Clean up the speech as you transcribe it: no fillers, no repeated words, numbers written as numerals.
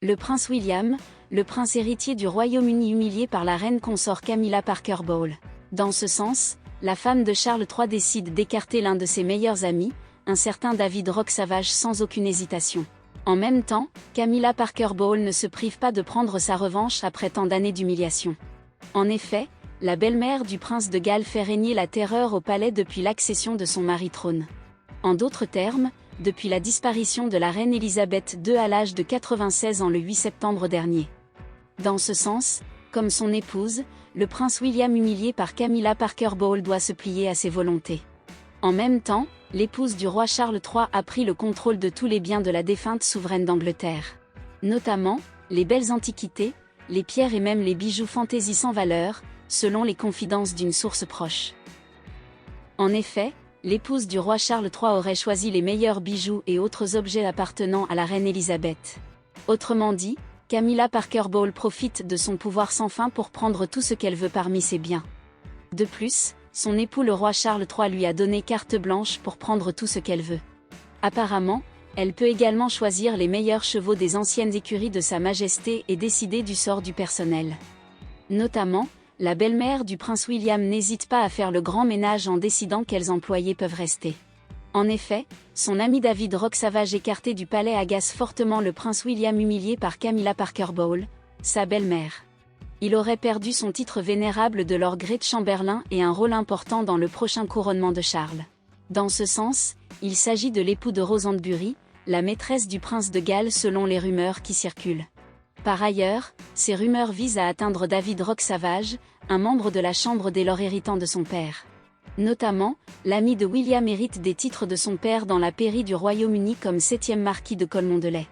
Le prince William, le prince héritier du Royaume-Uni humilié par la reine consort Camilla Parker Bowles. Dans ce sens, la femme de Charles III décide d'écarter l'un de ses meilleurs amis, un certain David Rock Savage sans aucune hésitation. En même temps, Camilla Parker Bowles ne se prive pas de prendre sa revanche après tant d'années d'humiliation. En effet, la belle-mère du prince de Galles fait régner la terreur au palais depuis l'accession de son mari trône. En d'autres termes, depuis la disparition de la reine Elisabeth II à l'âge de 96 ans le 8 septembre dernier. Dans ce sens, comme son épouse, le prince William humilié par Camilla Parker Bowles doit se plier à ses volontés. En même temps, l'épouse du roi Charles III a pris le contrôle de tous les biens de la défunte souveraine d'Angleterre. Notamment, les belles antiquités, les pierres et même les bijoux fantaisie sans valeur, selon les confidences d'une source proche. En effet, l'épouse du roi Charles III aurait choisi les meilleurs bijoux et autres objets appartenant à la reine Elisabeth. Autrement dit, Camilla Parker Bowles profite de son pouvoir sans fin pour prendre tout ce qu'elle veut parmi ses biens. De plus, son époux le roi Charles III lui a donné carte blanche pour prendre tout ce qu'elle veut. Apparemment, elle peut également choisir les meilleurs chevaux des anciennes écuries de Sa Majesté et décider du sort du personnel. Notamment, la belle-mère du prince William n'hésite pas à faire le grand ménage en décidant quels employés peuvent rester. En effet, son ami David Rock Savage écarté du palais agace fortement le prince William humilié par Camilla Parker Bowles, sa belle-mère. Il aurait perdu son titre vénérable de Lord Great Chamberlain et un rôle important dans le prochain couronnement de Charles. Dans ce sens, il s'agit de l'époux de Roseanbury, la maîtresse du prince de Galles selon les rumeurs qui circulent. Par ailleurs, ces rumeurs visent à atteindre David Rock Savage, un membre de la Chambre des Lords héritant de son père. Notamment, l'ami de William hérite des titres de son père dans la pairie du Royaume-Uni comme 7e marquis de Colmondeley.